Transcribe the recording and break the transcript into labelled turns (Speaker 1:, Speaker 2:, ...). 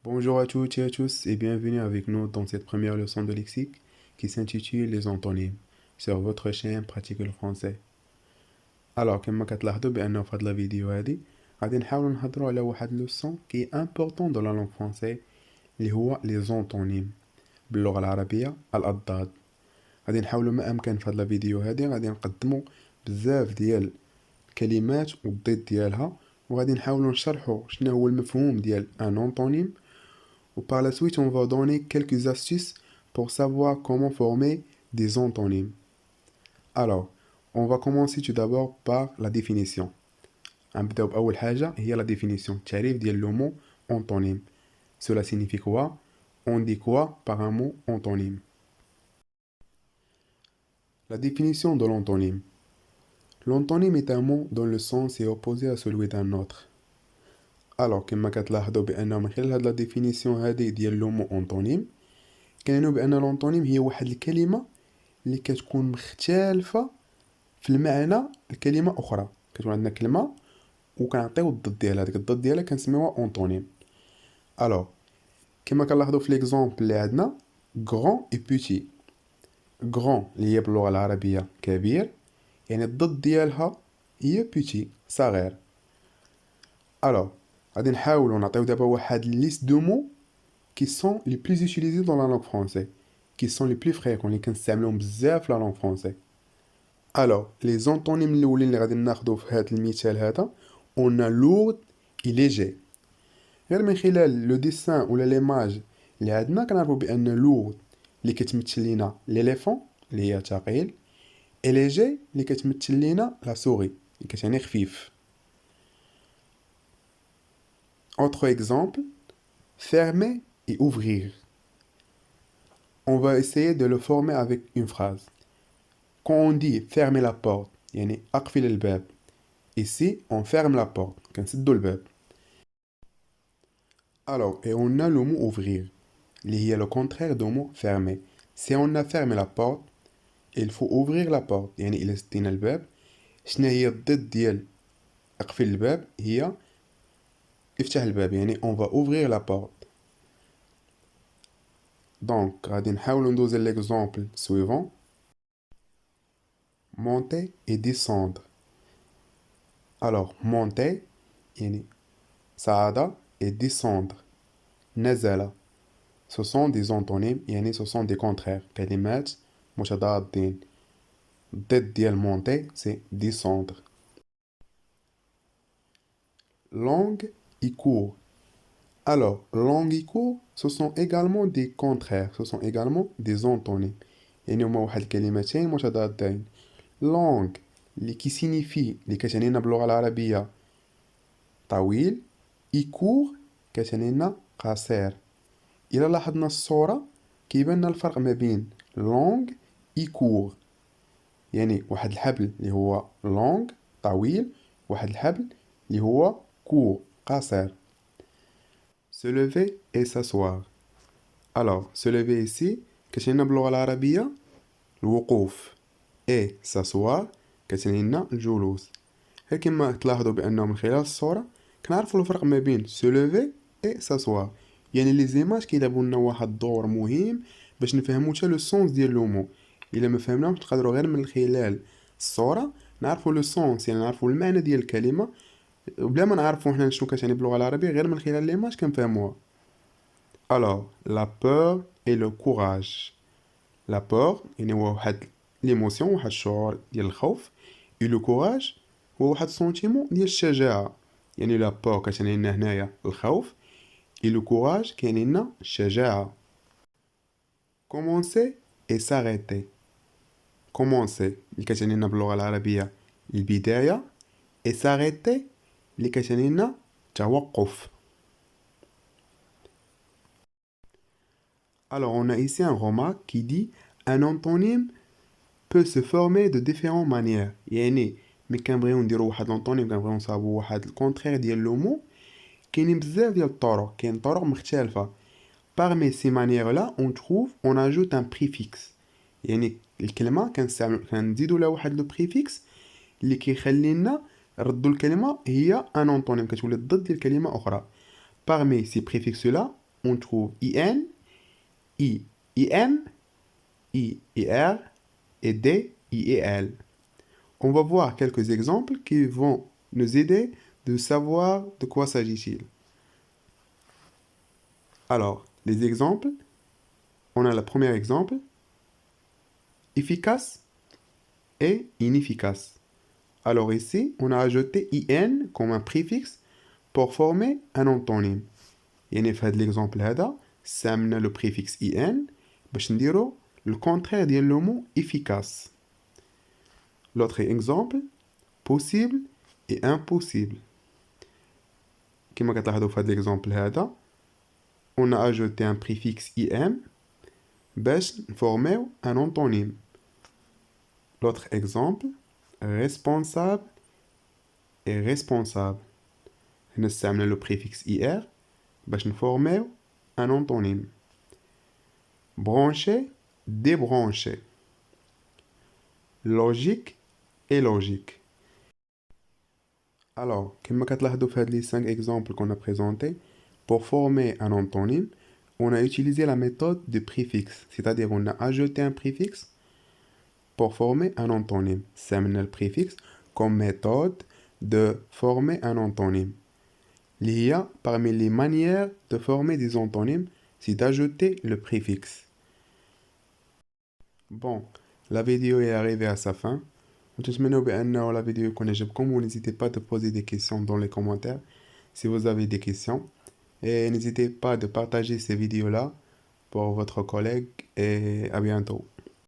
Speaker 1: Bonjour à toutes et à tous et bienvenue avec nous dans cette première leçon de lexique qui s'intitule Les antonymes sur votre chaîne Pratique le français. Alors, كما كتلاحظوا بأنه في هاد la vidéo هادي غادي نحاولوا نهضروا على واحد leçon qui est important dans la langue française اللي هو les antonymes باللغة العربية الأضداد. غادي نحاولوا ما أمكن في هاد la vidéo هادي غادي نقدموا بزاف ديال الكلمات والضد ديالها وغادي نحاولوا نشرحوا شنو هو المفهوم ديال un antonyme. Ou par la suite, on va donner quelques astuces pour savoir comment former des antonymes. Alors, on va commencer tout d'abord par la définition. غنبداو بأول حاجة هي la définition. التعريف ديال le mot antonyme. Cela signifie quoi? On dit quoi par un mot antonyme? La définition de l'antonyme. L'antonyme est un mot dont le sens est opposé à celui d'un autre. Alors, كما كتلاحظوا بأنه من خلال هاد la définition هادي ديال le mot antonyme كنعنيو بأن الأنطونيم هي واحد الكلمة اللي كتكون مختلفة في المعنى الكلمة أخرى. كتكون عندنا كلمة وكنعطيو الضد ديالها، داك الضد ديالها كنسميوها أنطونيم. ألوغ كما كنلاحظو في ليكزومبل اللي عندنا غران اي بوتي. غران اللي هي باللغة العربية كبير، يعني الضد ديالها هي بوتي صغير. ألوغ غادي نحاولو نعطيو دابا واحد ليست دو مو qui sont les plus utilisés dans la langue française, qui sont les plus fréquents, اللي كنستعملوهم بزاف في la langue française. Alors, les antonymes الاولين اللي غادي ناخدو في هذا المثال هذا on a lourd et léger. غير من خلال لو ديسان ولا ليماج اللي عندنا كنعرفو بان لورد اللي كتمثل لينا ليليفون اللي هي ثقيل، et léger اللي كتمثل لينا لا سوري اللي كتعني خفيف. Autre exemple, fermer et ouvrir. On va essayer de le former avec une phrase. Quand on dit fermer la porte, يعني أقفل الباب. Ici, on ferme la porte. كنسدو الباب. Alors, et on a le mot ouvrir. اللي هي le contraire du mot fermer. Si on a fermé la porte, il faut ouvrir la porte. يعني إلا سدينا الباب. شنو هي الضد ديال أقفل الباب؟ هي افتح الباب. يعني on va ouvrir la porte. Donc, غادي نحاولو ندوزو l'exemple suivant. Monter et descendre. Alors, monter, يعني صعد et descendre. نزل. Ce sont des antonymes, يعني ce sont des contraires. كلمات متضادين. الضد ديال monter, c'est descendre. Longue et court. Alors, longue et court, ce sont également des contraires. Ce sont également des antonymes. يعني هما واحد الكلمتين متضادين. Longue, qui signifie, اللي كتعنينا باللغة العربية طويل، et court كتعنينا قصير. إلا لاحظنا الصورة كيبان الفرق ما بين long et court. يعني واحد الحبل اللي هو long طويل، واحد الحبل اللي هو court قصير. Se lever et s'asseoir. Alors, se lever ici كتعنينا باللغة العربية الوقوف، et s'asseoir كتعنينا الجلوس. غير كما تلاحظوا بأنه من خلال الصورة كنعرفوا الفرق ما بين se lever et s'asseoir. يعني لي زيماج كيلعبوا لنا واحد الدور مهم باش نفهموا حتى لو سونس ديال لو مو. الا ما فهمناهمش نقدروا غير من خلال الصوره نعرفوا لو سونس، يعني نعرفوا المعنى ديال الكلمه بلا ما نعرفوا حنا شنو كتعني باللغه العربيه، غير من خلال ليماج كنفهموها. Alors, la peur et le courage. La peur يعني هو واحد ليموسيون، واحد الشعور ديال الخوف، et le courage هو واحد سونتيمون ديال الشجاعه. يعني لا بور كتعني لنا هنايا الخوف، et le courage كاين لنا الشجاعة. commencer et s'arrêter. commencer اللي كتعني لنا باللغة العربية البداية، et s'arrêter اللي كتعني لنا توقف. Alors on a ici un remarque qui dit un antonyme peut se former de différentes manières. يعني ملي كنبغيو نديرو واحد الانطونيم كنبغيو نصاوبو واحد الكونترير ديال لو مو كاينين بزاف ديال الطرق، كاين طرق مختلفة. Parmi ces manières-là, on ajoute un préfixe. يعني الكلمة كنزيدو لها واحد لو بريفيكس اللي كيخلينا نردو الكلمة هي ان انطونيم، كتولي الضد ديال كلمة أخرى. Parmi ces préfixes-là, on trouve IN, I, IM, I, IR et D, I et L. On va voir quelques exemples qui vont nous aider de savoir de quoi s'agit-il. Alors, les exemples, on a le premier exemple, efficace et inefficace. Alors ici, on a ajouté IN comme un préfixe pour former un antonyme. يعني في هذا l'exemple هذا استعملنا le préfixe IN باش نديرو le contraire ديال le mot efficace. L'autre exemple, possible et impossible. كما كتلاحظوا في هذا l'exemple هذا on a ajouté un préfixe IM باش نفورميو un antonyme. L'autre exemple, responsable et responsable. نستعمل le préfixe IR باش نفورميو un antonyme. Branché, débranché. Logique et logique. Alors, comme كتلاحظوا في les 5 exemples qu'on a présentés, pour former un antonyme, on a utilisé la méthode de préfixe, c'est-à-dire on a ajouté un préfixe pour former un antonyme. C'est le préfixe comme méthode de former un antonyme. Il y a parmi les manières de former des antonymes, c'est d'ajouter le préfixe. Bon, la vidéo est arrivée à sa fin. نتمنى بأن la vidéo يكون عجبكم و n'hésitez pas de poser des questions dans les commentaires si vous avez des questions. Et n'hésitez pas de partager ces vidéos-là pour votre collègue et à bientôt.